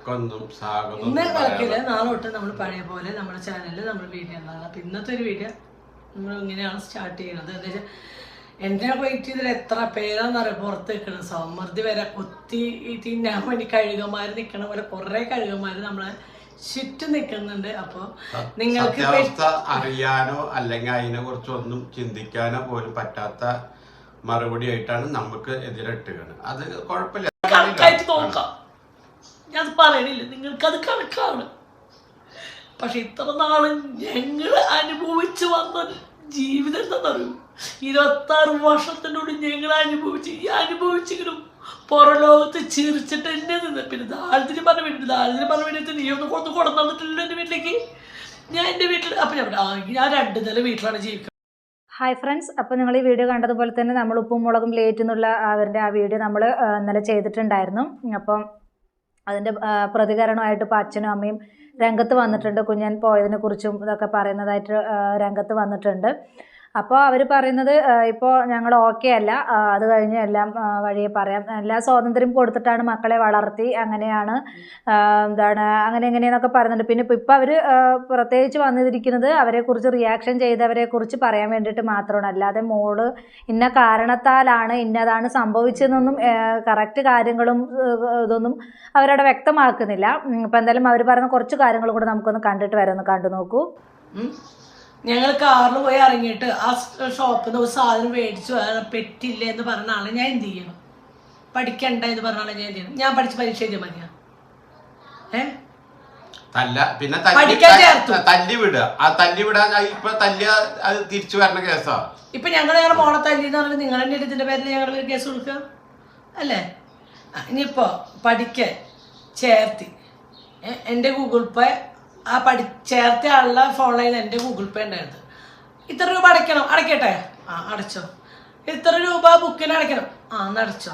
ഇന്ന് കളിക്കില്ല, നാളെ തൊട്ട് നമ്മൾ പഴയ പോലെ നമ്മുടെ ചാനലിൽ നമ്മൾ വീഡിയോ ഉണ്ടാകും. അപ്പം ഇന്നത്തെ ഒരു വീഡിയോ നമ്മൾ ഇങ്ങനെയാണ് സ്റ്റാർട്ട് ചെയ്യുന്നത്. എന്താ വെച്ചാൽ എൻ്റെ വെയിറ്റ് ചെയ്തിൽ എത്ര പേരാന്നറിയാം പുറത്ത് നിൽക്കണം. സൗമൃദ്ധി വരെ കുത്തി തിന്നാൻ വേണ്ടി കഴുകന്മാർ നിൽക്കണ പോലെ കുറേ കഴുകന്മാർ നമ്മളെ ചുറ്റും നിൽക്കുന്നുണ്ട്. അപ്പോൾ നിങ്ങൾക്ക് അറിയാനോ അല്ലെങ്കിൽ അതിനെ കുറിച്ചൊന്നും ചിന്തിക്കാനോ പോലും പറ്റാത്ത മറുപടി ആയിട്ടാണ് നമുക്ക് എതിരിട്ടുകയാണ്. അത് കുഴപ്പമില്ല, കണക്കായിട്ട് നോക്കാം. ഞാൻ പറയണില്ല, നിങ്ങൾക്കത് കണക്കാണ്. പക്ഷെ ഇത്ര നാളും ഞങ്ങൾ അനുഭവിച്ചു വന്ന ജീവിതം എന്താണെന്നറിയും. 26 വർഷത്തിനോട് ഞങ്ങൾ അനുഭവിച്ചെങ്കിലും പുറലോകത്ത് ചിരിച്ചിട്ട് എന്നെ നിന്ന്. പിന്നെ ദാരിദ്ര്യം പറഞ്ഞ വീട്ടിൽ നീ ഒന്ന് കൊടുന്നിട്ടില്ലല്ലോ എൻ്റെ വീട്ടിലേക്ക്. ഞാൻ എൻ്റെ വീട്ടിൽ അപ്പം ഞാൻ 2 നില വീട്ടിലാണ് ജീവിക്കുന്നത്. ഹായ് ഫ്രണ്ട്സ്, അപ്പോൾ നിങ്ങൾ ഈ വീഡിയോ കണ്ടതുപോലെ തന്നെ നമ്മൾ ഉപ്പും മുളകും ലേറ്റ് എന്നുള്ള അവരുടെ ആ വീഡിയോ നമ്മൾ ഇന്നലെ ചെയ്തിട്ടുണ്ടായിരുന്നു. അപ്പം അതിൻ്റെ പ്രതികരണമായിട്ട് ഇപ്പോൾ അച്ഛനും അമ്മയും രംഗത്ത് വന്നിട്ടുണ്ട്. കുഞ്ഞൻ പോയതിനെ കുറിച്ചും ഇതൊക്കെ പറയുന്നതായിട്ട് രംഗത്ത് വന്നിട്ടുണ്ട്. അപ്പോൾ അവർ പറയുന്നത് ഇപ്പോൾ ഞങ്ങൾ ഓക്കെ അല്ല, അത് കഴിഞ്ഞ് എല്ലാം വഴിയെ പറയാം, എല്ലാ സ്വാതന്ത്ര്യം കൊടുത്തിട്ടാണ് മക്കളെ വളർത്തി, അങ്ങനെയാണ് അങ്ങനെ എങ്ങനെയെന്നൊക്കെ പറയുന്നുണ്ട്. പിന്നെ ഇപ്പോൾ അവർ പ്രത്യേകിച്ച് വന്നിരിക്കുന്നത് അവരെക്കുറിച്ച് റിയാക്ഷൻ ചെയ്തവരെക്കുറിച്ച് പറയാൻ വേണ്ടിയിട്ട് മാത്രമാണ്. അല്ലാതെ മോള് ഇന്ന കാരണത്താലാണ് ഇന്നതാണ് സംഭവിച്ചതെന്നൊന്നും കറക്റ്റ് കാര്യങ്ങളും ഇതൊന്നും അവരവിടെ വ്യക്തമാക്കുന്നില്ല. അപ്പോൾ എന്തായാലും അവർ പറയുന്ന കുറച്ച് കാര്യങ്ങൾ കൂടെ നമുക്കൊന്ന് കണ്ടിട്ട് വരാം, കണ്ടു നോക്കൂ. ഞങ്ങൾ കാറിൽ പോയി ഇറങ്ങിയിട്ട് ആ ഷോപ്പിൽ നിന്ന് ഒരു സാധനം മേടിച്ചു പെറ്റില്ല എന്ന് പറഞ്ഞ ആളെ ഞാൻ എന്ത് ചെയ്യണം? പഠിക്കണ്ട എന്ന് പറഞ്ഞ ആളെ ഞാൻ എന്ത് ചെയ്യണം? ഞാൻ പഠിച്ച് പരീക്ഷ എഴുതിയാൽ മതിയാ? തിരിച്ചു വരണ കേസാ. ഇപ്പൊ ഞങ്ങളുടെ മോളെ തല്ലിന്ന് പറഞ്ഞാൽ നിങ്ങൾ തന്നെ ഇതിന്റെ പേരിൽ ഞങ്ങൾ കേസ് കൊടുക്കുക അല്ലേ? ഇനിയിപ്പോ പഠിക്കാൻ ചേർത്തി എൻ്റെ ഗൂഗിൾ പേ ആ ചേർത്ത ആളുടെ ഫോണിൽ എൻ്റെ ഗൂഗിൾ പേ ഉണ്ടായിരുന്നു. ഇത്ര രൂപ അടയ്ക്കട്ടെ? ആ അടച്ചോ. ഇത്ര രൂപ ബുക്കിന് അടയ്ക്കണം? ആ ഒന്ന് അടച്ചോ.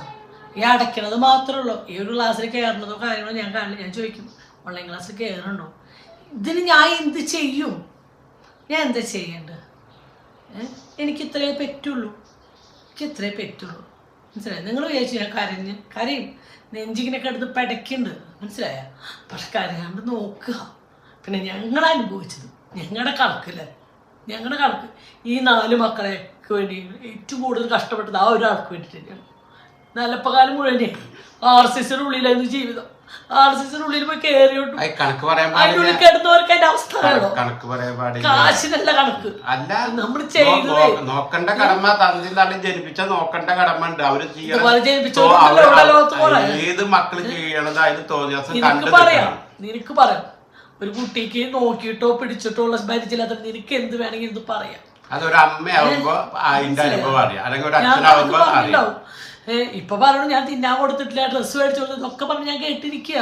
ഈ അടയ്ക്കണത് മാത്രമേ ഉള്ളൂ. ഈ ഒരു ക്ലാസ്സിൽ കയറുന്നതോ കാര്യങ്ങളോ ഞാൻ കാണില്ല. ഞാൻ ചോദിക്കും, ഓൺലൈൻ ക്ലാസ്സിൽ കയറുന്നുണ്ടോ? ഇതിന് ഞാൻ എന്ത് ചെയ്യും? ഞാൻ എന്താ ചെയ്യേണ്ടത്? എനിക്ക് ഇത്രയേ പറ്റുള്ളൂ, മനസ്സിലായോ? നിങ്ങൾ വിചാരിച്ചു ഞാൻ കരയും, നെഞ്ചിങ്ങനൊക്കെ എടുത്ത് പിടയ്ക്കുന്നുണ്ട്, മനസ്സിലായ? പക്ഷെ കരയാണ്ട് നോക്കുക. പിന്നെ ഞങ്ങൾ അനുഭവിച്ചത് ഞങ്ങളുടെ കണക്ക് ഈ 4 മക്കളെക്ക് വേണ്ടി ഏറ്റവും കൂടുതൽ കഷ്ടപ്പെട്ടത് ആ ഒരാൾക്ക് വേണ്ടി തന്നെയാണ്. നിലപ്പകാലം മുഴുവൻ RSSന്റെ ഉള്ളിലായിരുന്നു ജീവിതം. RSSന്റെ പോയി കയറിയോട്ടും അതിനുള്ളിൽ കിടന്നവർക്ക് അതിന്റെ അവസ്ഥ കാണോ? കാശിനല്ല കണക്ക്, നമ്മൾ ചെയ്തത് നോക്കേണ്ട കടമ. തന്നി ജനിപ്പിച്ച നോക്കേണ്ട കടമ ഉണ്ട്. അവര് ഏത് മക്കള് ചെയ്യണത് അതിന് തോന്നിയ നിനക്ക് പറയാം. ഒരു കുട്ടിക്ക് നോക്കിയിട്ടോ പിടിച്ചിട്ടോ ഉള്ള പരിചയമില്ലാത്ത നിനക്ക് എന്ത് വേണമെങ്കിൽ എന്ത് പറയാം. അതൊരു അമ്മയാവുമ്പോ അതിന്റെ അനുഭവം അറിയാം, അല്ലെങ്കിൽ ഒരു അച്ഛനാവുമ്പോ അറിയാം. ഇപ്പൊ പറഞ്ഞു ഞാൻ തിന്നാൻ കൊടുത്തിട്ടില്ല, ഡ്രസ്സ് മേടിച്ചു കൊടുത്തു, ഇതൊക്കെ പറഞ്ഞ് ഞാൻ കേട്ടിരിക്കുക.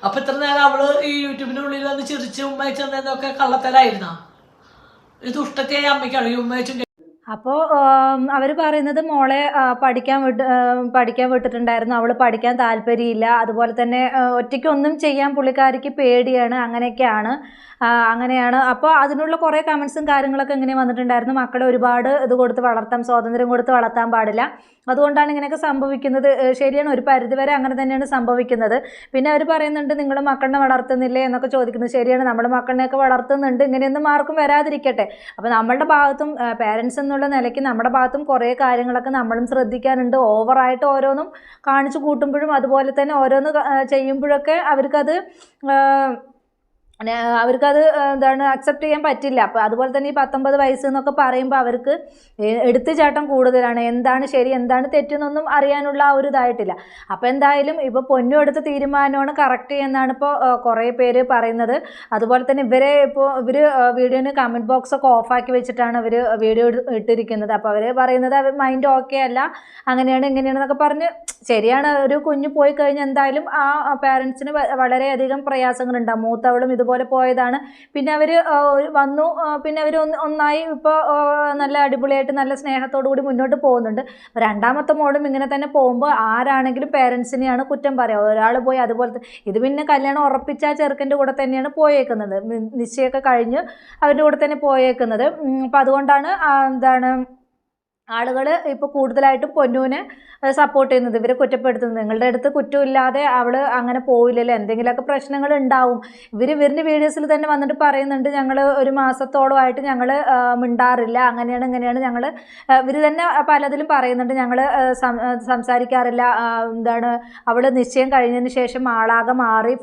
അപ്പൊ ഇത്ര നേരം അവള് ഈ യൂട്യൂബിന്റെ ഉള്ളിൽ വന്ന് ചിരിച്ച് ഉമ്മയച്ചെന്നൊക്കെ കള്ളത്തരായിരുന്ന ഇത് ദുഷ്ടത്തെയായ അമ്മയ്ക്കാണ് ഈ ഉമ്മയച്ചും. അപ്പോൾ അവർ പറയുന്നത് മോളെ പഠിക്കാൻ വിട്ടിട്ടുണ്ടായിരുന്നു, അവൾ പഠിക്കാൻ താല്പര്യമില്ല, അതുപോലെ തന്നെ ഒറ്റയ്ക്കൊന്നും ചെയ്യാൻ പുള്ളിക്കാരിക്ക് പേടിയാണ്, അങ്ങനെയാണ്. അപ്പോൾ അതിനുള്ള കുറേ കമൻസും കാര്യങ്ങളൊക്കെ ഇങ്ങനെ വന്നിട്ടുണ്ടായിരുന്നു. മക്കളെ ഒരുപാട് സ്വാതന്ത്ര്യം കൊടുത്ത് വളർത്താൻ പാടില്ല, അതുകൊണ്ടാണ് ഇങ്ങനെയൊക്കെ സംഭവിക്കുന്നത്. ശരിയാണ്, ഒരു പരിധിവരെ അങ്ങനെ തന്നെയാണ് സംഭവിക്കുന്നത്. പിന്നെ അവർ പറയുന്നുണ്ട് നിങ്ങൾ മക്കളെ വളർത്തുന്നില്ലേ എന്നൊക്കെ ചോദിക്കുന്നത്. ശരിയാണ്, നമ്മുടെ മക്കളെയൊക്കെ വളർത്തുന്നുണ്ട്, ഇങ്ങനെയൊന്നും ആർക്കും വരാതിരിക്കട്ടെ. അപ്പോൾ നമ്മളുടെ ഭാഗത്തും പേരൻസ് എന്നുള്ള നിലയ്ക്ക് നമ്മുടെ ഭാഗത്തും കുറേ കാര്യങ്ങളൊക്കെ നമ്മളും ശ്രദ്ധിക്കാനുണ്ട്. ഓവറായിട്ട് ഓരോന്നും കാണിച്ചു കൂട്ടുമ്പോഴും അതുപോലെ തന്നെ ഓരോന്ന് ചെയ്യുമ്പോഴൊക്കെ അവർക്കത് അക്സെപ്റ്റ് ചെയ്യാൻ പറ്റില്ല. അപ്പോൾ അതുപോലെ തന്നെ ഈ 19 വയസ്സ് എന്നൊക്കെ പറയുമ്പോൾ അവർക്ക് എടുത്തുചാട്ടം കൂടുതലാണ്. എന്താണ് ശരി എന്താണ് തെറ്റെന്നൊന്നും അറിയാനുള്ള ആ ഒരു ഇതായിട്ടില്ല. അപ്പോൾ എന്തായാലും ഇപ്പോൾ പൊന്നു എടുത്ത തീരുമാനമാണ് കറക്റ്റ് എന്നാണ് ഇപ്പോൾ കുറേ പേര് പറയുന്നത്. അതുപോലെ തന്നെ ഇവർ വീഡിയോന് കമൻറ്റ് ബോക്സ് ഒക്കെ ഓഫാക്കി വെച്ചിട്ടാണ് ഇവർ വീഡിയോ ഇട്ടിരിക്കുന്നത്. അപ്പോൾ അവർ പറയുന്നത് മൈൻഡ് ഓക്കെ അല്ല, അങ്ങനെയാണ് ഇങ്ങനെയാണെന്നൊക്കെ പറഞ്ഞ്. ശരിയാണ്, ഒരു കുഞ്ഞ് പോയി കഴിഞ്ഞാൽ എന്തായാലും ആ പാരൻസിന് വളരെയധികം പ്രയാസങ്ങളുണ്ടാകും. മൂത്തവളും ഇതുപോലെ പോയതാണ്. പിന്നെ അവർ വന്നു, പിന്നെ അവർ ഒന്നായി ഇപ്പോൾ നല്ല അടിപൊളിയായിട്ട് നല്ല സ്നേഹത്തോടു കൂടി മുന്നോട്ട് പോകുന്നുണ്ട്. രണ്ടാമത്തെ മോളും ഇങ്ങനെ തന്നെ പോകുമ്പോൾ ആരാണെങ്കിലും പേരൻസിനെയാണ് കുറ്റം പറയുക. ഒരാൾ പോയി അതുപോലത്തെ ഇത് പിന്നെ കല്യാണം ഉറപ്പിച്ച ചെറുക്കൻ്റെ കൂടെ തന്നെയാണ് പോയേക്കുന്നത്, നിശ്ചയമൊക്കെ കഴിഞ്ഞ് അവരുടെ കൂടെ തന്നെ പോയേക്കുന്നത്. അപ്പോൾ അതുകൊണ്ടാണ് ആളുകൾ ഇപ്പോൾ കൂടുതലായിട്ടും പൊന്നൂനെ സപ്പോർട്ട് ചെയ്യുന്നത്, ഇവരെ കുറ്റപ്പെടുത്തുന്നത്. നിങ്ങളുടെ അടുത്ത് കുറ്റമില്ലാതെ അവൾ അങ്ങനെ പോയില്ലല്ലോ, എന്തെങ്കിലുമൊക്കെ പ്രശ്നങ്ങൾ ഉണ്ടാവും. ഇവരുടെ വീഡിയോസിൽ തന്നെ വന്നിട്ട് പറയുന്നുണ്ട്, ഞങ്ങൾ ഒരു മാസത്തോളമായിട്ട് ഞങ്ങൾ മിണ്ടാറില്ല, അങ്ങനെയാണ് ഇങ്ങനെയാണ്. ഇവർ തന്നെ പലതിലും പറയുന്നുണ്ട്, ഞങ്ങൾ സംസാരിക്കാറില്ല. എന്താണ്, അവൾ നിശ്ചയം കഴിഞ്ഞതിന് ശേഷം ആളാകെ മാറി,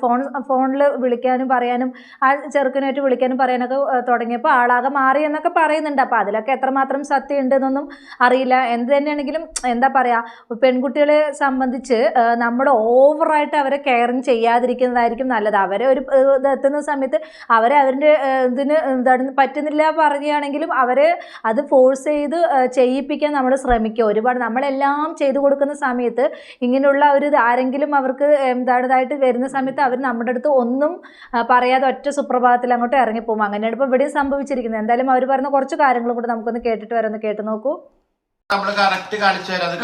ഫോണിൽ വിളിക്കാനും പറയാനും ആ ചെറുക്കനായിട്ട് വിളിക്കാനും പറയാനൊക്കെ തുടങ്ങിയപ്പോൾ ആളാകെ മാറി എന്നൊക്കെ പറയുന്നുണ്ട്. അപ്പോൾ അതിലൊക്കെ എത്രമാത്രം സത്യം ഉണ്ടെന്നൊന്നും അറിയില്ല. എന്ത് തന്നെയാണെങ്കിലും എന്താ പറയുക, പെൺകുട്ടികളെ സംബന്ധിച്ച് നമ്മൾ ഓവറായിട്ട് അവരെ കെയറിങ് ചെയ്യാതിരിക്കുന്നതായിരിക്കും നല്ലത്. അവരെ ഒരു എത്തുന്ന സമയത്ത് അവരുടെ ഇതിന് എന്താണ് പറ്റുന്നില്ല പറയുകയാണെങ്കിലും അവരെ അത് ഫോഴ്സ് ചെയ്ത് ചെയ്യിപ്പിക്കാൻ നമ്മൾ ശ്രമിക്കുക. ഒരുപാട് നമ്മളെല്ലാം ചെയ്തു കൊടുക്കുന്ന സമയത്ത് ഇങ്ങനെയുള്ള ഒരു ആരെങ്കിലും അവർക്ക് എന്താണതായിട്ട് വരുന്ന സമയത്ത് അവർ നമ്മുടെ അടുത്ത് ഒന്നും പറയാതെ ഒറ്റ സുപ്രഭാതത്തിൽ അങ്ങോട്ട് ഇറങ്ങിപ്പോകും. അങ്ങനെയാണ് ഇപ്പോൾ ഇവിടെയും സംഭവിച്ചിരിക്കുന്നത്. എന്തായാലും അവർ പറയുന്ന കുറച്ച് കാര്യങ്ങളും കൂടെ നമുക്കൊന്ന് കേട്ടിട്ട് വരാം. കേട്ട് നോക്കൂ. നമ്മള് കറക്റ്റ് കാണിച്ചു തരാം. അത്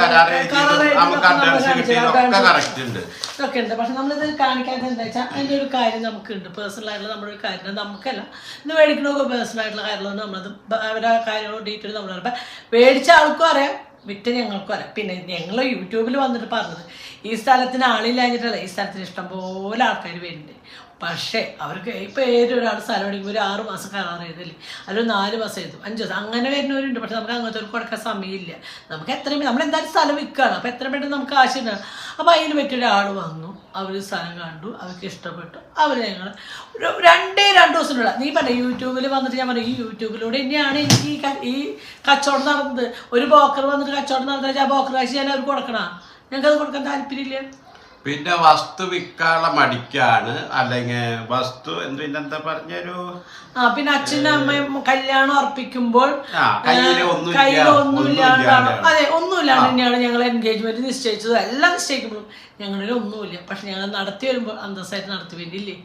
ഇതൊക്കെ ഉണ്ട്. പക്ഷെ നമ്മളിത് കാണിക്കാത്ത എന്താ വെച്ചാൽ അതിൻ്റെ ഒരു കാര്യം നമുക്കുണ്ട്. പേഴ്സണൽ ആയിട്ടുള്ള നമ്മുടെ ഒരു കാര്യം നമുക്കല്ല, ഇന്ന് മേടിക്കണമൊക്കെ പേഴ്സണൽ ആയിട്ടുള്ള കാര്യങ്ങളുണ്ട്. നമ്മളത് അവരുടെ കാര്യങ്ങളോ ഡീറ്റെയിൽ നമ്മൾ ഇപ്പം മേടിച്ച ആൾക്കും അറിയാം, വിറ്റ് ഞങ്ങൾക്കും അറിയാം. പിന്നെ ഞങ്ങൾ യൂട്യൂബിൽ വന്നിട്ട് പറഞ്ഞത് ഈ സ്ഥലത്തിന് ആളില്ലാഞ്ഞിട്ടല്ല, ഈ സ്ഥലത്തിന് ഇഷ്ടംപോലെ ആൾക്കാർ വരുന്നുണ്ട്. പക്ഷേ അവർക്ക് ഇപ്പോൾ ഏതൊരാൾ സ്ഥലം മേടിക്കുമ്പോൾ ഒരു 6 മാസം കരാർ എഴുതല്ലേ, അല്ലെങ്കിൽ 4 മാസം എഴുതും, 5 ദിവസം അങ്ങനെ വരുന്നവരുണ്ട്. പക്ഷെ നമുക്ക് അങ്ങനത്തെ ഒരു കൊടുക്കാൻ സമയമില്ല. നമുക്ക് എത്രയും നമ്മളെന്തായാലും സ്ഥലം വിൽക്കുകയാണ്, അപ്പോൾ എത്രയും പെട്ടെന്ന് നമുക്ക് ആവശ്യമുണ്ടാകും. അപ്പോൾ അതിന് പറ്റിയൊരാൾ വന്നു, അവർ സ്ഥലം കണ്ടു, അവർക്ക് ഇഷ്ടപ്പെട്ടു, അവർ ഞങ്ങൾ ഒരു 2 ദിവസത്തിനുള്ള നീ പറഞ്ഞ യൂട്യൂബിൽ വന്നിട്ട് ഞാൻ പറഞ്ഞു, ഈ യൂട്യൂബിലൂടെ തന്നെയാണ് എനിക്ക് ഈ കച്ചവടം നടന്നത്. ഒരു ബ്രോക്കർ വന്നിട്ട് കച്ചവടം നടത്താൻ ആ ബ്രോക്കർ കാശ് ഞാൻ അവർക്ക് കൊടുക്കണം, ഞങ്ങൾക്കത് കൊടുക്കാൻ താല്പര്യമില്ല. പിന്നെ വസ്തു വിൽക്കാനുള്ള മടിക്കാണ്, അല്ലെങ്കിൽ വസ്തു എന്താ പറഞ്ഞൊരു പിന്നെ അച്ഛനും അമ്മയും കല്യാണം ഉറപ്പിക്കുമ്പോൾ കയ്യിൽ ഒന്നുമില്ലാണ്ടാണ്. അതെ, ഒന്നുമില്ലാണ്ട് തന്നെയാണ് ഞങ്ങൾ എൻഗേജ്മെന്റ് നിശ്ചയിച്ചത്. എല്ലാം നിശ്ചയിക്കുമ്പോഴും ഞങ്ങളിൽ ഒന്നുമില്ല. പക്ഷെ ഞങ്ങൾ നടത്തി വരുമ്പോൾ അന്തസ്സായിട്ട് നടത്തി വരില്ലേ.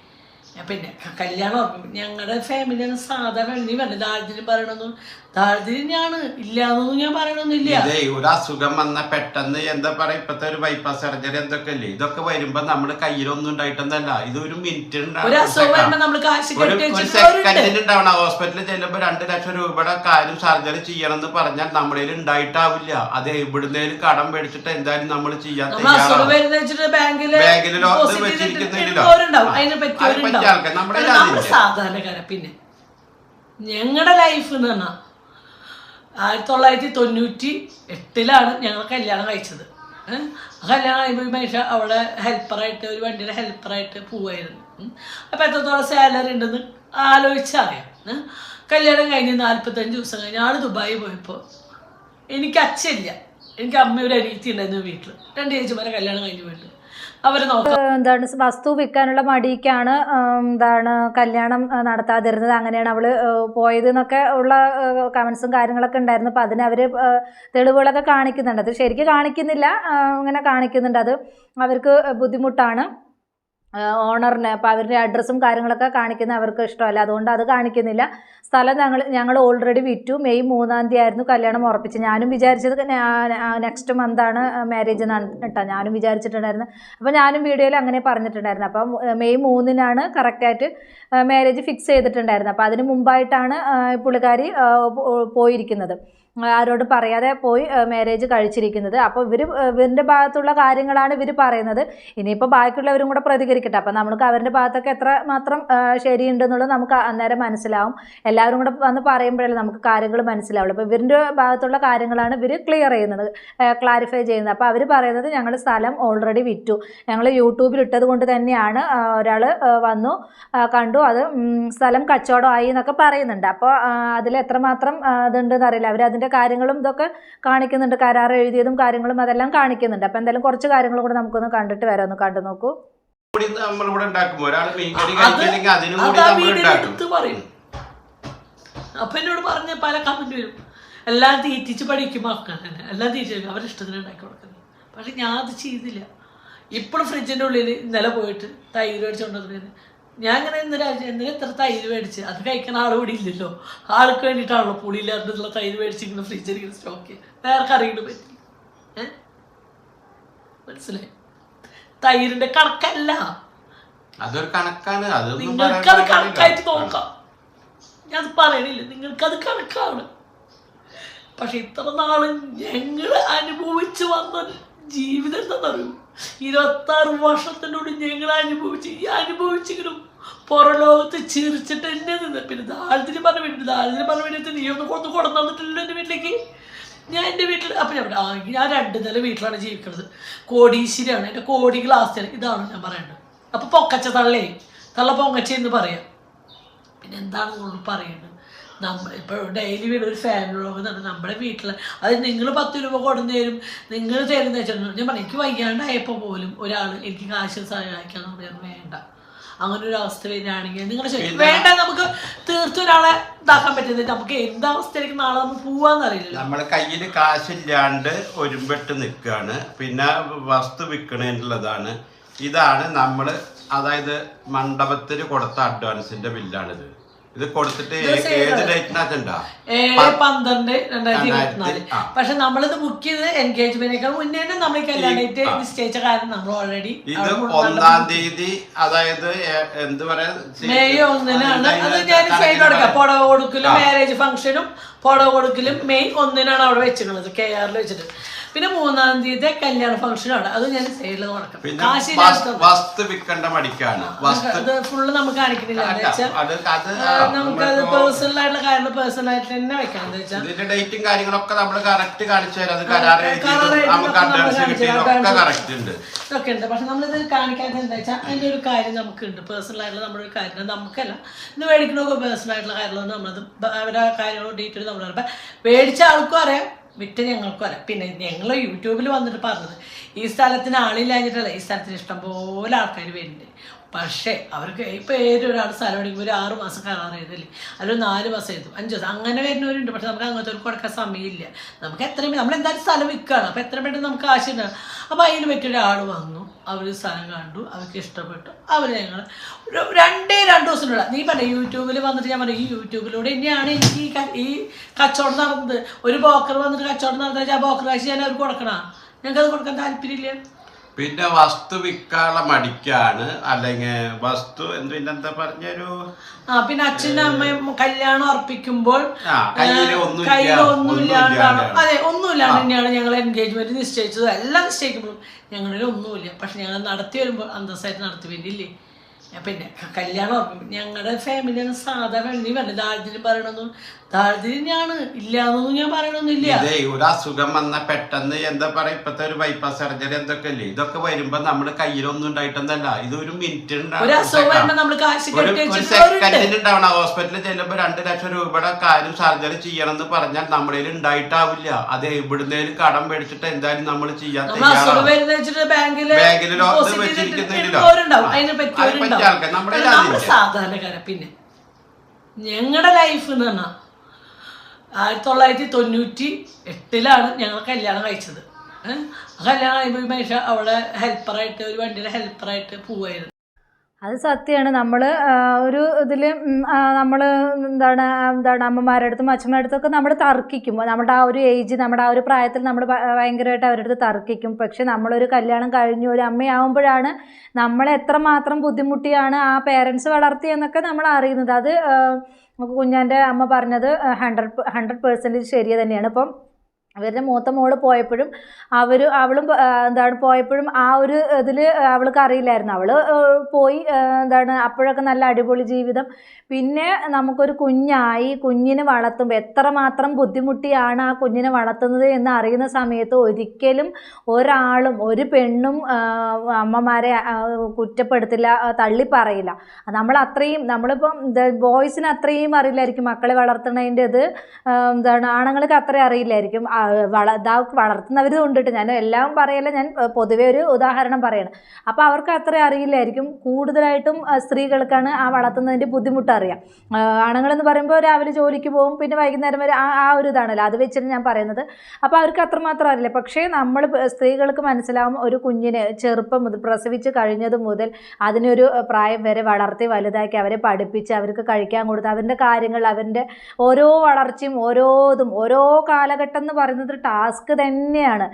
പിന്നെ കല്യാണം ഉറപ്പിക്കും. ഞങ്ങളുടെ ഫാമിലിയാണ് സാധാ ഫാമിലി. പറഞ്ഞ ദാരിദ്ര്യം പറയണമെന്നും ദാരിദ്ര്യമാണ് ഇല്ലാന്നൊന്നും ഞാൻ പറയണമെന്നില്ല. ഇതേ ഒരു അസുഖം വന്ന പെട്ടെന്ന് എന്താ പറയാ, ഇപ്പത്തെ ഒരു ബൈപ്പാസ് സർജറി എന്തൊക്കെ അല്ലേ, ഇതൊക്കെ വരുമ്പോ നമ്മുടെ കയ്യിലൊന്നും ഉണ്ടായിട്ടൊന്നല്ല, ഇതൊരു മിനിറ്റ് സെക്കൻഡിന് ഉണ്ടാവണം. ഹോസ്പിറ്റലിൽ ചെല്ലുമ്പോ 2 ലക്ഷം രൂപയുടെ കാര്യം സർജറി ചെയ്യണം എന്ന് പറഞ്ഞാൽ നമ്മുടെ ഉണ്ടായിട്ടാവില്ല. അത് എവിടുന്നേലും കടം മേടിച്ചിട്ട് എന്തായാലും നമ്മൾ ചെയ്യാൻ ബാങ്കിലോ വെച്ചിരിക്കുന്നില്ലല്ലോ ആൾക്കാർ നമ്മുടെ സാധാരണക്കാരെ. പിന്നെ ഞങ്ങളുടെ ലൈഫ് എന്ന് പറഞ്ഞാൽ 1998 ഞങ്ങൾ കല്യാണം കഴിച്ചത്. കല്യാണം കഴിയുമ്പോൾ മനുഷ്യ അവിടെ ഹെൽപ്പറായിട്ട്, ഒരു വണ്ടിയുടെ ഹെൽപ്പറായിട്ട് പോവായിരുന്നു. അപ്പോൾ എത്രത്തോളം സാലറി ഉണ്ടെന്ന് ആലോചിച്ചറിയാം. കല്യാണം കഴിഞ്ഞ് 45 ദിവസം കഴിഞ്ഞ് ആൾ ദുബായി പോയപ്പോൾ എനിക്ക് അച്ഛനില്ല, എനിക്ക് അമ്മ ഒരു അനിയത്തി ഉണ്ടായിരുന്നു വീട്ടിൽ. 2 ചേച്ചിമാരെ കല്യാണം കഴിഞ്ഞ് പോയിട്ട് എന്താണ് വസ്തു വിൽക്കാനുള്ള മടിക്കാണ് കല്യാണം നടത്താതിരുന്നത്. അങ്ങനെയാണ് അവൾ പോയത് എന്നൊക്കെ ഉള്ള കമൻസും കാര്യങ്ങളൊക്കെ ഉണ്ടായിരുന്നു. അപ്പോൾ അതിന് അവർ തെളിവുകളൊക്കെ കാണിക്കുന്നുണ്ട്. അത് ശരിക്കും കാണിക്കുന്നില്ല, ഇങ്ങനെ കാണിക്കുന്നുണ്ട്. അത് അവർക്ക് ബുദ്ധിമുട്ടാണ് ഓണറിന്. അപ്പോൾ അവരുടെ അഡ്രസ്സും കാര്യങ്ങളൊക്കെ കാണിക്കുന്നത് അവർക്ക് ഇഷ്ടമല്ല, അതുകൊണ്ട് അത് കാണിക്കുന്നില്ല. സ്ഥലം ഞങ്ങൾ ഓൾറെഡി വിറ്റു. മെയ് 3-ാം തീയതി ആയിരുന്നു കല്യാണം ഉറപ്പിച്ച്. ഞാനും വിചാരിച്ചത് നെക്സ്റ്റ് മന്താണ് മാരേജ് എന്നാണ് കേട്ടോ ഞാനും വിചാരിച്ചിട്ടുണ്ടായിരുന്നു. അപ്പോൾ ഞാനും വീഡിയോയിൽ അങ്ങനെ പറഞ്ഞിട്ടുണ്ടായിരുന്നു. അപ്പം മെയ് 3-നാണ് കറക്റ്റായിട്ട് മാരേജ് ഫിക്സ് ചെയ്തിട്ടുണ്ടായിരുന്നത്. അപ്പോൾ അതിന് മുമ്പായിട്ടാണ് പുള്ളിക്കാരി പോയിരിക്കുന്നത്, ആരോട് പറയാതെ പോയി മാരേജ് കഴിച്ചിരിക്കുന്നത്. അപ്പോൾ ഇവരുടെ ഭാഗത്തുള്ള കാര്യങ്ങളാണ് ഇവർ പറയുന്നത്. ഇനിയിപ്പോൾ ബാക്കിയുള്ളവരും കൂടെ പ്രതികരിക്കട്ടെ. അപ്പോൾ നമുക്ക് അവരുടെ ഭാഗത്തൊക്കെ എത്ര മാത്രം ശരിയുണ്ടെന്നുള്ളത് നമുക്ക് അന്നേരം മനസ്സിലാവും. എല്ലാവരും കൂടെ വന്ന് പറയുമ്പോഴല്ലേ നമുക്ക് കാര്യങ്ങൾ മനസ്സിലാവുള്ളൂ. അപ്പോൾ ഇവരുടെ ഭാഗത്തുള്ള കാര്യങ്ങളാണ് ഇവർ ക്ലിയർ ചെയ്യുന്നത്, ക്ലാരിഫൈ ചെയ്യുന്നത്. അപ്പോൾ അവർ പറയുന്നത് ഞങ്ങൾ സ്ഥലം ഓൾറെഡി വിറ്റു, ഞങ്ങൾ യൂട്യൂബിൽ ഇട്ടത് കൊണ്ട് തന്നെയാണ് ഒരാൾ വന്നു കണ്ടു, അത് സ്ഥലം കച്ചവടമായി എന്നൊക്കെ പറയുന്നുണ്ട്. അപ്പോൾ അതിൽ എത്രമാത്രം ഇതുണ്ടെന്ന് അറിയില്ല. അവരതിൻ്റെ കാര്യങ്ങളും ഇതൊക്കെ കാണിക്കുന്നുണ്ട്, കരാർ എഴുതിയതും കാര്യങ്ങളും അതെല്ലാം കാണിക്കുന്നുണ്ട്. അപ്പോൾ എന്തായാലും കുറച്ച് കാര്യങ്ങളും കൂടെ നമുക്കൊന്ന് കണ്ടിട്ട് വരാം, ഒന്ന് കണ്ടു നോക്കൂ. അപ്പൊ എന്നോട് പറഞ്ഞ പല കമന്റ് വരും, എല്ലാം തീറ്റിച്ച് പഠിക്കും മക്കളെ, എല്ലാം തീറ്റിച്ച് അവരുടെ ഇഷ്ടത്തിന് ഉണ്ടാക്കി കൊടുക്കുന്നത്. പക്ഷെ ഞാൻ അത് ചെയ്തില്ല. ഇപ്പോഴും ഫ്രിഡ്ജിൻ്റെ ഉള്ളിൽ ഇന്നലെ പോയിട്ട് തൈര് മേടിച്ചുകൊണ്ടിരുന്നത് ഞാൻ ഇങ്ങനെ എന്തിനാ ഇത്ര തൈര് മേടിച്ച്, അത് കഴിക്കുന്ന ആൾ കൂടി ഇല്ലല്ലോ, ആൾക്ക് വേണ്ടിയിട്ടാണല്ലോ പുളിയില്ലാണ്ടുള്ള തൈര് മേടിച്ചിരിക്കുന്ന ഫ്രിഡ്ജിൽ സ്റ്റോക്ക് ചെയ്യുക, വേറെ കറിയിട്ട് പറ്റി. മനസ്സിലായി? തൈരിന്റെ കണക്കല്ല, അതൊരു കണക്കാണ്. നിങ്ങൾക്കത് കണക്കായിട്ട് നോക്കാം, ഞാൻ പറയണില്ല, നിങ്ങൾക്കത് കണക്കാണ്. പക്ഷെ ഇത്ര നാളും ഞങ്ങൾ അനുഭവിച്ചു വന്ന ജീവിതം എന്താണെന്നറിയും, 26 വർഷത്തിനോട് ഞങ്ങൾ അനുഭവിച്ചെങ്കിലും പുറം ലോകത്ത് ചിരിച്ചിട്ട് എന്നെ നിന്ന്. പിന്നെ ദാരിദ്ര്യം പറഞ്ഞ വീട്ടിൽ നീ ഒന്ന് കൊണ്ടു തന്നിട്ടില്ലല്ലോ എൻ്റെ വീട്ടിലേക്ക്. ഞാൻ എൻ്റെ വീട്ടിൽ അപ്പം ഞാൻ 2 നില വീട്ടിലാണ് ജീവിക്കുന്നത്. കോടീശ്വരിയാണ്, എൻ്റെ കോടി ഗ്ലാസ് ഇതാണ് ഞാൻ പറയേണ്ടത്. അപ്പോൾ പൊക്കച്ച തള്ള പൊങ്ങച്ച എന്ന് പറയാം. പിന്നെ എന്താണ് നിങ്ങൾ പറയുന്നത്? ഇപ്പോൾ ഡെയിലി വീട് ഒരു ഫാമിലി വ്ളോഗ് തന്നെ നമ്മുടെ വീട്ടിൽ, അത് നിങ്ങൾ 10 രൂപ കൊടുന്നു തരും, നിങ്ങൾ തരുന്ന വെച്ചിട്ടുണ്ടെങ്കിൽ ഞാൻ പറഞ്ഞു എനിക്ക് വയ്യാണ്ടായപ്പോൾ പോലും ഒരാൾ എനിക്ക് കാശ് സഹായിക്കാൻ പറയാൻ വേണ്ട. അങ്ങനെ ഒരു അവസ്ഥ വരികയാണെങ്കിൽ നിങ്ങൾ വേണ്ട, നമുക്ക് തീർത്തും ഒരാളെ ഇതാക്കാൻ പറ്റുന്നത്. നമുക്ക് എന്താവസ്ഥയിലേക്ക് നാളെ നമുക്ക് പോവാന്നറിയില്ല. നമ്മളെ കയ്യിൽ കാശില്ലാണ്ട് ഒരുമ്പെട്ട് നിൽക്കുകയാണ്. പിന്നെ വസ്തു വിൽക്കണേന്നുള്ളതാണ്. ഇതാണ് നമ്മൾ, അതായത് മണ്ഡപത്തിന് കൊടുത്ത അഡ്വാൻസിന്റെ ബില്ലാണിത്. ഇത് കൊടുത്തിട്ട് ഏത് ഡേറ്റിനകത്തുണ്ടാ? 7/12/2024. പക്ഷെ നമ്മളിത് ബുക്ക് ചെയ്ത് എൻഗേജ്മെന്റിനേക്കാൾ മുന്നേ നമ്മൾ കല്യാണ ഡേറ്റ് നിശ്ചയിച്ച കാര്യം നമ്മൾ ഓൾറെഡി ഇത് 1-ാം തീയതി, അതായത് എന്ത് പറയാ, മെയ് 1-നാണ്. അത് ഞാൻ ചെയ്ത് കൊടുക്കാം. പുടവ കൊടുക്കലും മാരേജ് ഫംഗ്ഷനും പുടവ കൊടുക്കലും മെയ് 1-നാണ് അവിടെ വെച്ചിട്ടുള്ളത്, KRL വെച്ചിട്ട്. പിന്നെ 3-ാം തീയതി കല്യാണ ഫംഗ്ഷനാണ്, അത് ഞാൻ സൈഡിൽ നടക്കാം. വസ്തു വിൽക്കേണ്ട മടിക്കാണ്. അത് ഫുള്ള് നമുക്ക് കാണിക്കുന്നില്ല. നമുക്കത് പേഴ്സണൽ ആയിട്ടുള്ള കാര്യങ്ങൾ പേഴ്സണൽ ആയിട്ട് തന്നെ വെക്കാം. എന്താ വെച്ചാൽ ഇതിന്റെ ഡേറ്റും കാര്യങ്ങളൊക്കെ നമ്മൾ കറക്റ്റ് കാണിച്ചു തരാം. അത് നമുക്ക് അഡ്വാൻസ് കിട്ടിയതൊക്കെ കറക്റ്റ് ഉണ്ട്, ഇതൊക്കെ ഉണ്ട്. പക്ഷെ നമ്മളിത് കാണിക്കാത്ത എന്താ വെച്ചാൽ അതിൻ്റെ ഒരു കാര്യം നമുക്കുണ്ട്. പേഴ്സണൽ ആയിട്ടുള്ള നമ്മുടെ ഒരു കാര്യം നമുക്കല്ല, ഇന്ന് മേടിക്കണമൊക്കെ പേഴ്സണൽ ആയിട്ടുള്ള കാര്യങ്ങളൊന്നും നമ്മളത് അവരുടെ കാര്യങ്ങളോ ഡീറ്റെയിൽ നമ്മൾ പറയുമ്പോൾ മേടിച്ച ആൾക്കും അറിയാം, വിറ്റ് ഞങ്ങൾക്കും അറിയാം. പിന്നെ ഞങ്ങൾ യൂട്യൂബിൽ വന്നിട്ട് പറഞ്ഞത് ഈ സ്ഥലത്തിന് ആളില്ലാഞ്ഞിട്ടല്ല, ഈ സ്ഥലത്തിന് ഇഷ്ടംപോലെ ആൾക്കാർ വരുന്നുണ്ട്. പക്ഷേ അവർക്ക് ഇപ്പോൾ ഏതൊരാൾ സ്ഥലം മേടിക്കുമ്പോൾ ഒരു 6 മാസം കരാർ ചെയ്തല്ലേ, അല്ലെങ്കിൽ 4 മാസം എഴുതും, 5 ദിവസം അങ്ങനെ വരുന്നവരുണ്ട്. പക്ഷെ നമുക്ക് അങ്ങനത്തെ ഒരു കൊടുക്കാൻ സമയമില്ല. നമുക്ക് എത്രയും നമ്മളെന്തായാലും സ്ഥലം വിൽക്കുകയാണ്, അപ്പോൾ എത്രയും പെട്ടെന്ന് നമുക്ക് ആശയമുണ്ടാകും. അപ്പോൾ അതിന് പറ്റിയൊരാൾ വന്നു, അവർ സ്ഥലം കണ്ടു, അവർക്ക് ഇഷ്ടപ്പെട്ടു, അവർ ഞങ്ങൾ 2 ദിവസത്തിനുള്ള നീ പറഞ്ഞ യൂട്യൂബിൽ വന്നിട്ട് ഞാൻ പറഞ്ഞു, ഈ യൂട്യൂബിലൂടെ തന്നെയാണ് എനിക്ക് ഈ കച്ചവടം നടന്നത്. ഒരു ബ്രോക്കർ വന്നിട്ട് കച്ചവടം നടന്നാൽ ആ ബ്രോക്കർ കാശ് ഞാൻ അവർക്ക് കൊടുക്കണം. ഞങ്ങൾക്കത് കൊടുക്കാൻ താല്പര്യമില്ല. പിന്നെ വസ്തു വിൽക്കാനുള്ള മടിക്കാണ്, അല്ലെങ്കിൽ വസ്തു എന്താ പറഞ്ഞൊരു പിന്നെ അച്ഛനും അമ്മയും കല്യാണം ഉറപ്പിക്കുമ്പോൾ കയ്യിലൊന്നും ഇല്ലാണ്ടാണ്. അതെ, ഒന്നുമില്ലാണ്ട് തന്നെയാണ് ഞങ്ങൾ എൻഗേജ്മെന്റ് നിശ്ചയിച്ചത്. എല്ലാം നിശ്ചയിക്കുമ്പോഴും ഞങ്ങളിൽ ഒന്നുമില്ല. പക്ഷെ ഞങ്ങൾ നടത്തി വരുമ്പോൾ അന്തസ്സായിട്ട് നടത്തി വരില്ലേ. പിന്നെ കല്യാണം ഉറപ്പിക്കും. ഞങ്ങളുടെ ഫാമിലി സാധാ ഫാമിലി പറഞ്ഞു ദാരിദ്ര്യം പറയണമെന്നും ദാരിദ്ര്യമാണ് ഇല്ലാന്നൊന്നും ഞാൻ പറയണമെന്നില്ല. ഇതേ ഒരു അസുഖം വന്ന പെട്ടെന്ന് എന്താ പറയാ, ഇപ്പത്തെ ഒരു ബൈപ്പാസ് സർജറി എന്തൊക്കെ അല്ലേ, ഇതൊക്കെ വരുമ്പോ നമ്മുടെ കയ്യിലൊന്നും ഉണ്ടായിട്ടൊന്നല്ല, ഇത് ഒരു മിനിറ്റ് സെക്കൻഡിന് ഉണ്ടാവണം. ഹോസ്പിറ്റലിൽ ചെല്ലുമ്പോ 2 ലക്ഷം രൂപയുടെ കാര്യം സർജറി ചെയ്യണം എന്ന് പറഞ്ഞാൽ നമ്മുടെ കയ്യിൽ ഉണ്ടായിട്ടാവില്ല. അത് എവിടുന്നേലും കടം മേടിച്ചിട്ട് എന്തായാലും നമ്മൾ ചെയ്യാൻ ബാങ്കിലോ വെച്ചിരിക്കുന്നില്ല സാധാരണക്കാര. പിന്നെ ഞങ്ങളുടെ ലൈഫ് എന്ന് പറഞ്ഞാൽ 1998 ഞങ്ങൾ കല്യാണം കഴിച്ചത്. കല്യാണം കഴിയുമ്പോൾ മനുഷ്യ അവിടെ ഹെൽപ്പറായിട്ട്, ഒരു വണ്ടിയുടെ ഹെൽപ്പറായിട്ട് പോവായിരുന്നു. അത് സത്യമാണ്. നമ്മൾ ഒരു ഇതിൽ നമ്മൾ എന്താണ് അമ്മമാരുടെ അടുത്തും അച്ഛന്മാരുടെ അടുത്തൊക്കെ നമ്മൾ തർക്കിക്കും. നമ്മുടെ ആ ഒരു ഏജ്, നമ്മുടെ ആ ഒരു പ്രായത്തിൽ നമ്മൾ ഭയങ്കരമായിട്ട് അവരുടെ അടുത്ത് തർക്കിക്കും. പക്ഷെ നമ്മളൊരു കല്യാണം കഴിഞ്ഞ് ഒരു അമ്മയാവുമ്പോഴാണ് നമ്മളെ എത്രമാത്രം ബുദ്ധിമുട്ടിയാണ് ആ പേരൻസ് വളർത്തിയെന്നൊക്കെ നമ്മൾ അറിയുന്നത്. അത് നമുക്ക് കുഞ്ഞാൻ്റെ അമ്മ പറഞ്ഞത് 100% ശരി തന്നെയാണ്. ഇപ്പം അവരുടെ മൂത്ത മോള് പോയപ്പോഴും അവളും പോയപ്പോഴും ആ ഒരു ഇതിൽ അവൾക്ക് അറിയില്ലായിരുന്നു. അവൾ പോയി അപ്പോഴൊക്കെ നല്ല അടിപൊളി ജീവിതം. പിന്നെ നമുക്കൊരു കുഞ്ഞായി, കുഞ്ഞിനെ വളർത്തുമ്പോൾ എത്രമാത്രം ബുദ്ധിമുട്ടിയാണ് ആ കുഞ്ഞിനെ വളർത്തുന്നത് എന്ന് അറിയുന്ന സമയത്ത് ഒരിക്കലും ഒരാളും ഒരു പെണ്ണും അമ്മമാരെ കുറ്റപ്പെടുത്തില്ല, തള്ളി പറയില്ല. നമ്മളിപ്പം ബോയ്സിന് അത്രയും അറിയില്ലായിരിക്കും മക്കളെ വളർത്തുന്നതിൻ്റെ ഇത്. ആണുങ്ങൾക്ക് അത്രയും അറിയില്ലായിരിക്കും. വളർത്തുന്നവർ കൊണ്ടിട്ട് ഞാൻ എല്ലാം പറയല്ല, ഞാൻ പൊതുവെ ഒരു ഉദാഹരണം പറയണം. അപ്പോൾ അവർക്ക് അത്ര അറിയില്ലായിരിക്കും. കൂടുതലായിട്ടും സ്ത്രീകൾക്കാണ് ആ വളർത്തുന്നതിൻ്റെ ബുദ്ധിമുട്ട് അറിയാം. ആണുങ്ങളെന്ന് പറയുമ്പോൾ രാവിലെ ജോലിക്ക് പോകും, പിന്നെ വൈകുന്നേരം വരെ ആ ഒരു ഇതാണല്ലോ, അത് വെച്ചിട്ട് ഞാൻ പറയുന്നത്. അപ്പോൾ അവർക്ക് അത്രമാത്രം അറിയില്ല. പക്ഷേ നമ്മൾ സ്ത്രീകൾക്ക് മനസ്സിലാവും, ഒരു കുഞ്ഞിനെ ചെറുപ്പം മുതൽ പ്രസവിച്ച് കഴിഞ്ഞത് മുതൽ അതിനൊരു പ്രായം വരെ വളർത്തി വലുതാക്കി അവരെ പഠിപ്പിച്ച് അവർക്ക് കഴിക്കാൻ കൊടുത്ത് അവരുടെ കാര്യങ്ങൾ, അവരുടെ ഓരോ വളർച്ചയും ഓരോതും ഓരോ കാലഘട്ടം എന്ന് പറയുന്നത് ടാസ്ക് തന്നെയാണ്.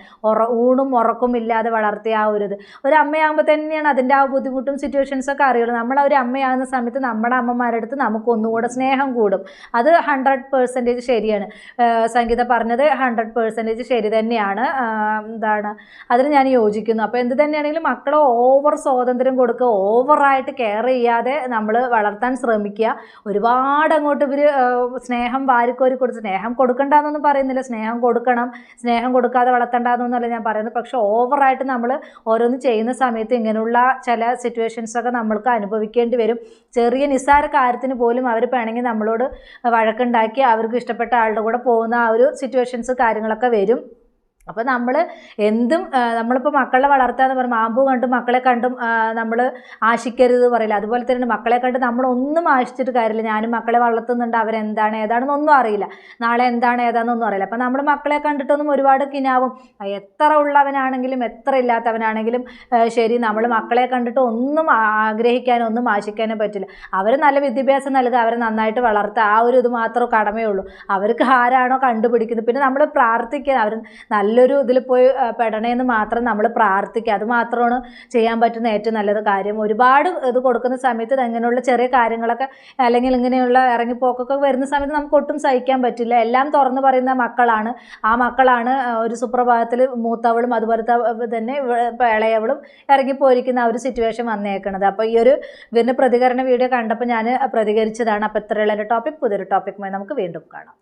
ഊണും ഉറക്കും ഇല്ലാതെ വളർത്തിയ ആ ഒരു ഇത് ഒരു അമ്മയാകുമ്പോൾ തന്നെയാണ് അതിൻ്റെ ആ ബുദ്ധിമുട്ടും സിറ്റുവേഷൻസൊക്കെ അറിയുള്ളൂ. നമ്മൾ ഒരു അമ്മയാകുന്ന സമയത്ത് നമ്മുടെ അമ്മമാരുടെ അടുത്ത് നമുക്ക് ഒന്നുകൂടെ സ്നേഹം കൂടും. അത് 100% ശരിയാണ്. സംഗീത പറഞ്ഞത് 100% ശരി തന്നെയാണ്. അതിന് ഞാൻ യോജിക്കുന്നു. അപ്പോൾ എന്ത് തന്നെയാണെങ്കിലും മക്കളെ ഓവർ സ്വാതന്ത്ര്യം കൊടുക്കുക, ഓവറായിട്ട് കെയർ ചെയ്യാതെ നമ്മൾ വളർത്താൻ ശ്രമിക്കുക. ഒരുപാട് അങ്ങോട്ട് ഇവർ സ്നേഹം വാരിക്കോരി കൊടുത്ത്, സ്നേഹം കൊടുക്കണ്ടെന്നൊന്നും പറയുന്നില്ല, സ്നേഹം കൊടുക്കണം, സ്നേഹം കൊടുക്കാതെ വളർത്തേണ്ടതെന്നൊന്നുമല്ല ഞാൻ പറയുന്നത്. പക്ഷെ ഓവറായിട്ട് നമ്മൾ ഓരോന്ന് ചെയ്യുന്ന സമയത്ത് ഇങ്ങനെയുള്ള ചില സിറ്റുവേഷൻസൊക്കെ നമ്മൾക്ക് അനുഭവിക്കേണ്ടി വരും. ചെറിയ നിസ്സാര കാര്യത്തിന് പോലും അവർ പിണങ്ങി നമ്മളോട് വഴക്കുണ്ടാക്കി അവർക്ക് ഇഷ്ടപ്പെട്ട ആളുടെ കൂടെ പോകുന്ന ആ ഒരു സിറ്റുവേഷൻസ് കാര്യങ്ങളൊക്കെ വരും. അപ്പോൾ നമ്മൾ നമ്മളിപ്പോൾ മക്കളെ വളർത്തുക എന്ന് പറയുമ്പോൾ മാമ്പൂ കണ്ടും മക്കളെ കണ്ടും നമ്മൾ ആശിക്കരുത് പറയില്ല. അതുപോലെ തന്നെ മക്കളെ കണ്ട് നമ്മളൊന്നും ആശിച്ചിട്ട് കാര്യമില്ല. ഞാനും മക്കളെ വളർത്തുന്നുണ്ട്, അവരെന്താണ് ഏതാണെന്നൊന്നും അറിയില്ല, നാളെ എന്താണ് ഏതാണെന്നൊന്നും അറിയില്ല. അപ്പോൾ നമ്മൾ മക്കളെ കണ്ടിട്ടൊന്നും ഒരുപാട് കിനാവും, എത്ര ഉള്ളവനാണെങ്കിലും എത്ര ഇല്ലാത്തവനാണെങ്കിലും ശരി, നമ്മൾ മക്കളെ കണ്ടിട്ട് ഒന്നും ആഗ്രഹിക്കാനോ ഒന്നും ആശിക്കാനോ പറ്റില്ല. അവർ നല്ല വിദ്യാഭ്യാസം നൽകുക, അവരെ നന്നായിട്ട് വളർത്തുക, ആ ഒരു ഇത് മാത്രമേ കടമയുള്ളൂ. അവർക്ക് ആരാണോ കണ്ടുപിടിക്കുന്നത്, പിന്നെ നമ്മൾ പ്രാർത്ഥിക്കുക, അവർ നല്ലൊരു ഇതിൽ പോയി പെടണേന്ന് മാത്രം നമ്മൾ പ്രാർത്ഥിക്കുക. അത് മാത്രമാണ് ചെയ്യാൻ പറ്റുന്ന ഏറ്റവും നല്ലത് കാര്യം. ഒരുപാട് ഇത് കൊടുക്കുന്ന സമയത്ത് ഇങ്ങനെയുള്ള ചെറിയ കാര്യങ്ങളൊക്കെ അല്ലെങ്കിൽ ഇങ്ങനെയുള്ള ഇറങ്ങിപ്പോക്കൊക്കെ വരുന്ന സമയത്ത് നമുക്ക് ഒട്ടും സഹിക്കാൻ പറ്റില്ല. എല്ലാം തുറന്നു പറയുന്ന മക്കളാണ്. ആ മക്കളാണ് ഒരു സുപ്രഭാതത്തിൽ മൂത്തവളും അതുപോലത്തെ തന്നെ ഇളയവളും ഇറങ്ങിപ്പോയിരിക്കുന്ന ആ ഒരു സിറ്റുവേഷൻ വന്നേക്കണത്. അപ്പോൾ ഈ ഒരു ഇവരുടെ പ്രതികരണ വീഡിയോ കണ്ടപ്പോൾ ഞാൻ പ്രതികരിച്ചതാണ്. അപ്പോൾ ഇത്രയുള്ള ടോപ്പിക് പുതിയൊരു ടോപ്പിക്കുമായി നമുക്ക് വീണ്ടും കാണാം.